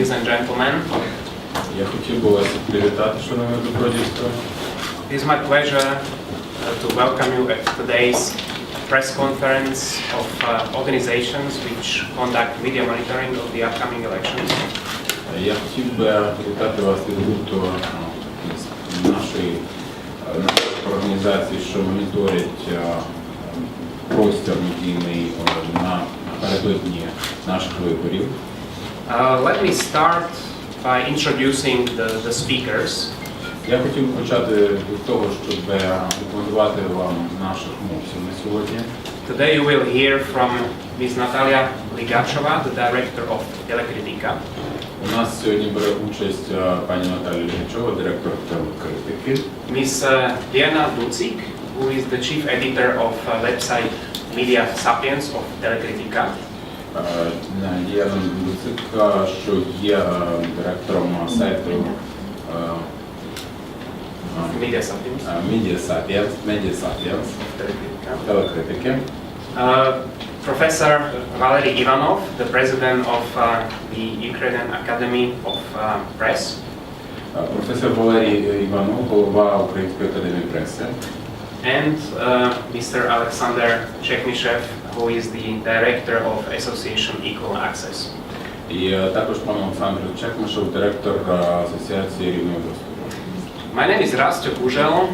ladies and gentlemen. Я хотів би вас привітати, шановне добродійство. It is my pleasure to welcome you at today's press conference of organizations which conduct media monitoring of the upcoming elections. Я хотів би привітати вас від гурту нашої організації, що моніторить простір медійний напередодні наших виборів. Let me start by introducing the speakers. Я хотів би почати від того, щоб рекомендувати вам наших мовців на сьогодні. Today you will hear from Ms. Natalia Ligachova, the director of Telekritika. У нас сьогодні бере участь пані Наталія Лігачова, директор Телекритики. Ms. Diana Ducik, who is the chief editor of website Media Sapiens of Telekritika. Діана Дуцик, що є директором сайту МЕДІА Sapiens Телekритики. Professor Valery Ivanov, the president of the Ukrainian Academy of Press. Професор Валерій Іванов, голова Української академії преси. And Mr. Alexander Chekmishev, who is the director of Association Equal Access. І також пан Олександр Чекмишев, директор Асоціації рівного доступу. My name is Rastyo Kužel.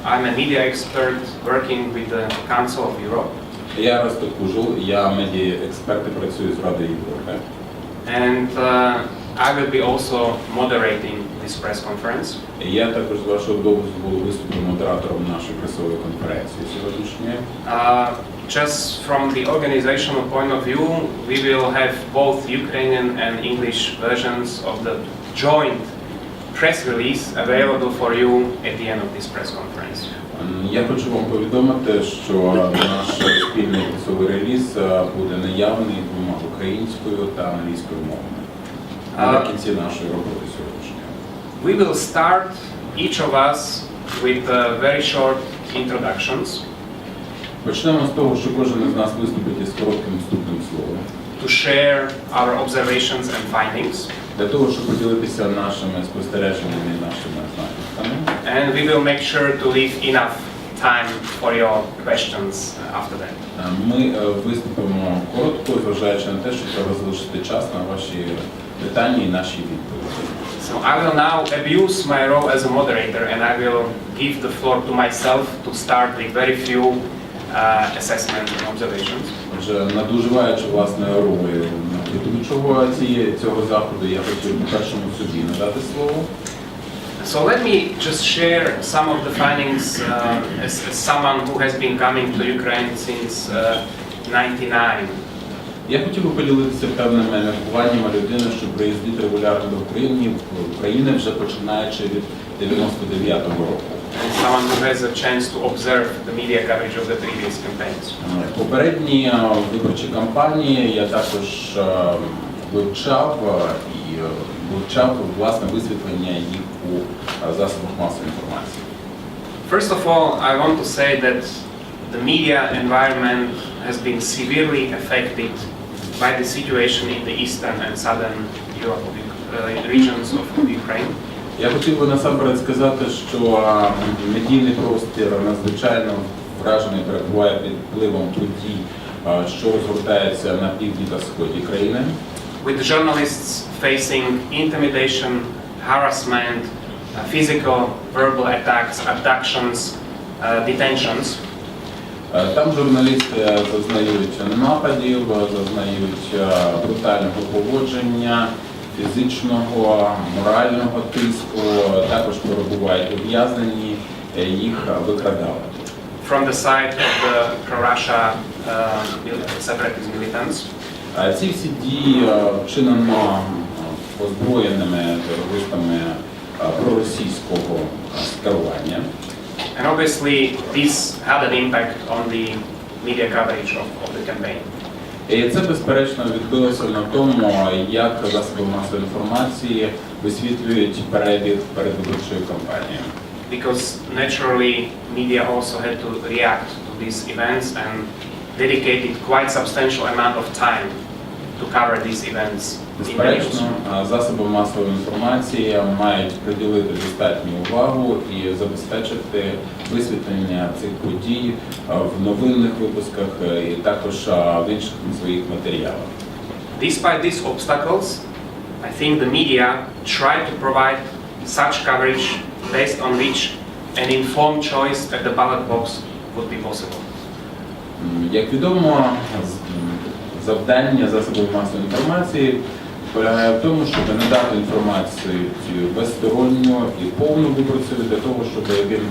I'm a media expert working with the Council of Europe. Я Растyo Kužel, я медіа-експерт і працюю з Радою Європи. And I will be also moderating this press conference. Я також з вашого дозволу виступлю модератором нашої пресової конференції сьогоднішньої. Just from the organizational point of view, we will have both Ukrainian and English versions of the joint press release available for you at the end of this press conference. Я хочу вам повідомити, що наш спільний пресовий реліз буде наявний двома українською та англійською мовами на кінці нашої роботи сьогоднішньої. We will start each of us with very short introductions. Почнемо з того, що кожен із нас виступить із коротким вступним словом. To share our observations and findings. Для того, щоб поділитися нашими спостереженнями і нашими знахідками. And we will make sure to leave enough time for your questions after that. Ми виступимо коротко, зважаючи на те, що треба залишити час на ваші питання і наші відповіді. So I will now abuse my role as a moderator and I will give the floor to myself to start with very few assessments and observations. Отже, надуживаючи власне роль ведучого цього заходу, я хотів би першому собі надати слово. So let me just share some of the findings as someone who has been coming to Ukraine since 1999. Я хотів би поділитися певними міркуваннями людини, що приїздить регулярно до України вже починаючи від 99-го року. And someone who has a chance to observe the media coverage of the previous campaigns. Попередні виборчі кампанії я також вивчав власне висвітлення їх у засобах масової інформації. First of all, I want to say that the media environment has been severely affected by the situation in the eastern and southern Europe regions of Ukraine. Я хотів би насамперед сказати, що медійний простір надзвичайно вражений перебуває під впливом подій, що розгортаються на півдні та сході країни. With journalists facing intimidation, harassment, physical, verbal attacks, abductions, detentions. Там журналісти зазнають нападів, зазнають брутального поводження, фізичного, морального тиску, також перебувають ув'язнені, їх викрадали. From the side of the pro-Russia separatist militants. Ці всі дії вчинено озброєними терористами проросійського скерування. And obviously this had an impact on the media coverage of the campaign. І це, безперечно, відбилося на тому, як засоби масової інформації висвітлюють перебіг передвиборчої кампанії. Because naturally media also had to react to these events and dedicated quite substantial amount of time to cover these events in the news. Безперечно, засоби масової інформації мають приділити достатню увагу і забезпечити висвітлення цих подій в новинних випусках і також в інших своїх матеріалах. Despite these obstacles, I think the media try to provide such coverage based on which an informed choice at the ballot box would be possible. Як відомо, завдання засобів масової інформації полягає в тому, щоб надати інформацію безсторонню і повну виборцеві для того, щоб він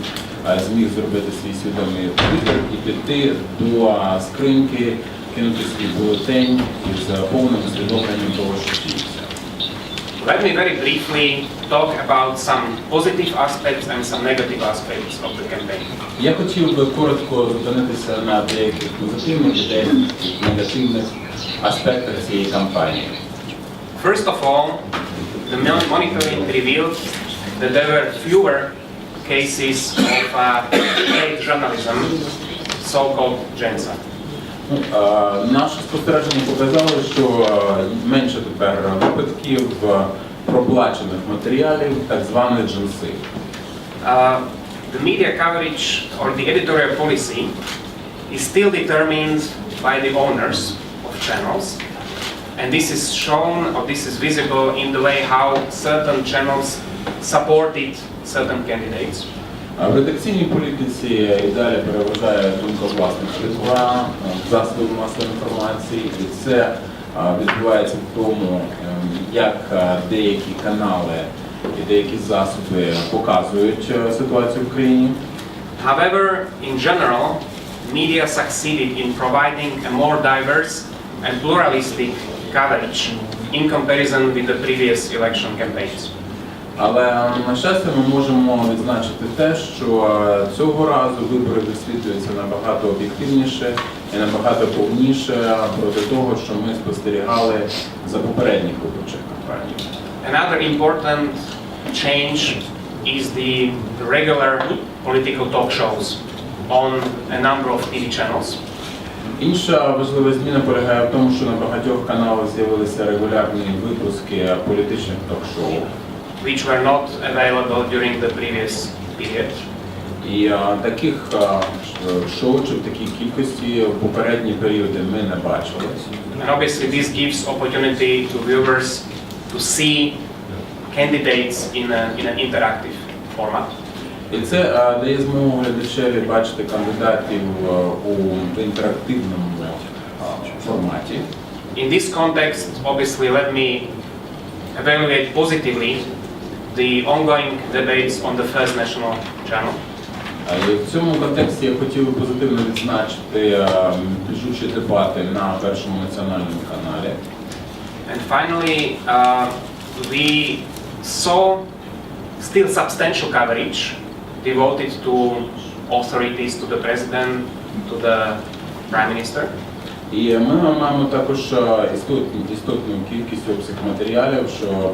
зміг зробити свій свідомий вибір і піти до скриньки, кинути свій бюлетень із повним усвідомленням того, що діється. Let me very briefly talk about some positive aspects and some negative aspects of the campaign. Я хотів би коротко зупинитися на деяких позитивних і деяких негативних аспектах цієї кампанії. First of all, the monitoring revealed that there were fewer cases of fake journalism, so-called GENSA. Наше спостереження показало, що менше тепер випадків проплачених матеріалів, так званих джинси. The media coverage or the editorial policy is still determined by the owners of channels, and this is shown or this is visible in the way how certain channels supported certain candidates. В редакційній політиці і далі переважає думка власників засобів масової інформації, і це відбувається в тому, як деякі канали і деякі засоби показують ситуацію в країні. However, in general, media succeeded in providing a more diverse and pluralistic coverage in comparison with the previous election campaigns. Але, на щастя, ми можемо відзначити те, що цього разу вибори висвітлюються набагато об'єктивніше і набагато повніше проти того, що ми спостерігали за попередніх виборчих кампаній. Another important change is the regular political talk shows on a number of TV channels. Інша важлива зміна полягає в тому, що на багатьох каналах з'явилися регулярні випуски політичних ток-шоу, which were not available during the previous period. І таких шоу чи в такій кількості в попередні періоди ми не бачили. And obviously this gives opportunity to viewers to see candidates in an interactive format. І це дає змогу глядачеві бачити кандидатів у інтерактивному форматі. In this context, obviously, let me evaluate positively the ongoing debates on the First National Channel. І в цьому контексті я хотів би позитивно відзначити біжучі дебати на Першому національному каналі. And finally, we saw still substantial coverage devoted to authorities, to the President, to the Prime Minister. І ми маємо також істотну кількість обсяг матеріалів, що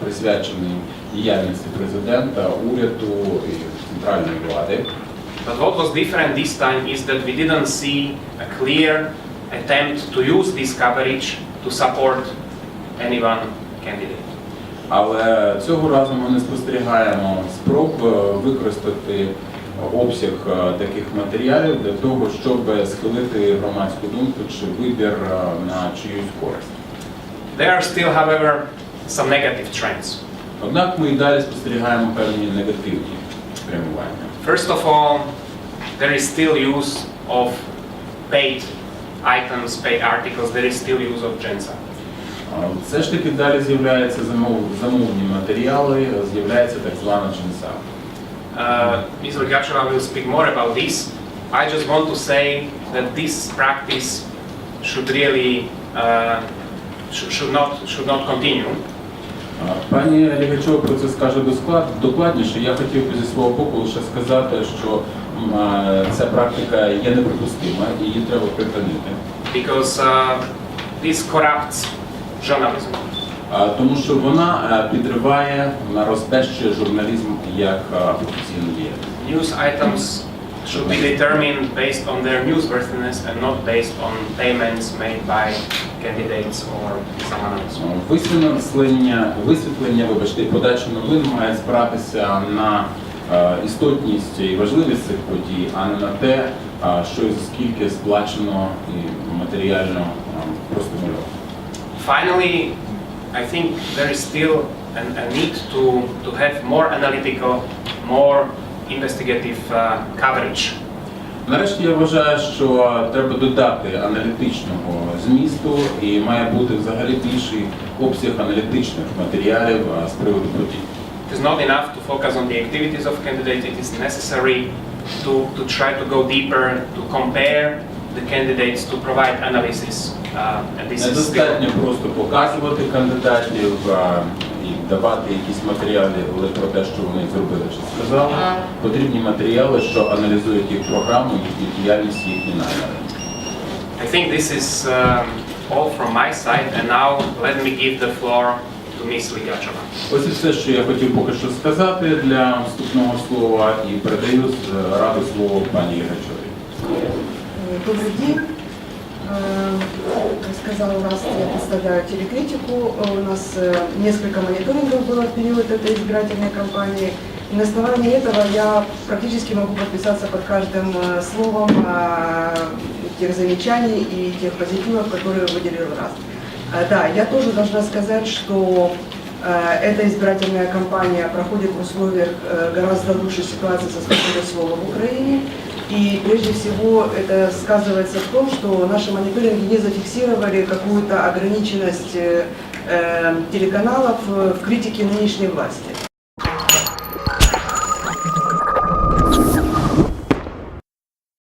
присвячені діяльності президента, уряду і центральної влади. But what was different this time is that we didn't see a clear attempt to use this coverage to support any one candidate. Але цього разу ми не спостерігаємо спроб використати обсяг таких матеріалів для того, щоб схилити громадську думку чи вибір на чиюсь користь. There are still, however, some negative trends. Однак ми і далі спостерігаємо певні негативні спрямування. First of all, there is still use of paid items, paid articles, there is still use of GENSA. Все ж таки далі з'являються замовні матеріали, з'являється так звана джинса. Mr. Gacheva will speak more about this. I just want to say that this practice should really should not continue. Пані Лігачова про це скаже докладніше. Я хотів би зі свого боку лише сказати, що ця практика є неприпустима і її треба припинити. Because this corrupts journalism. Тому що вона підриває, розбещує журналізм як професійну діяльність. News items should be determined based on their newsworthiness and not based on payments made by candidates or someone else. Висвітлення, вибачте, подача новин має спиратися на істотність і важливість цих подій, а не на те, що і за скільки сплачено і матеріально простимульовано. Finally, I think there is still a need to have more analytical, more investigative coverage. Нарешті я вважаю, що треба додати аналітичного змісту і має бути взагалі більший обсяг аналітичних матеріалів з приводу подій. It is not enough to focus on the activities of candidates, it is necessary to try to go deeper, to compare the candidates, to provide analysis. Недостатньо просто показувати кандидатів і давати якісь матеріали про те, що вони зробили чи сказали. Потрібні матеріали, що аналізують їх програму, їхню діяльність, їхні наміри. I think this is all from my side, and now let me give the floor to Ms. Ligacheva. Ось і все, що я хотів поки що сказати для вступного слова, і передаю з ради слово пані Лігачевій. Добрый день. Как сказал, у нас я представляю телекритику. У нас несколько мониторингов было в период этой избирательной кампании. И на основании этого я практически могу подписаться под каждым словом тех замечаний и тех позитивов, которые выделил раз. Да, я тоже должна сказать, что эта избирательная кампания проходит в условиях гораздо лучшей ситуации со свободой слова в Украине. И прежде всего это сказывается в том, что наши мониторинги не зафиксировали какую-то ограниченность телеканалов в критике нынешней власти.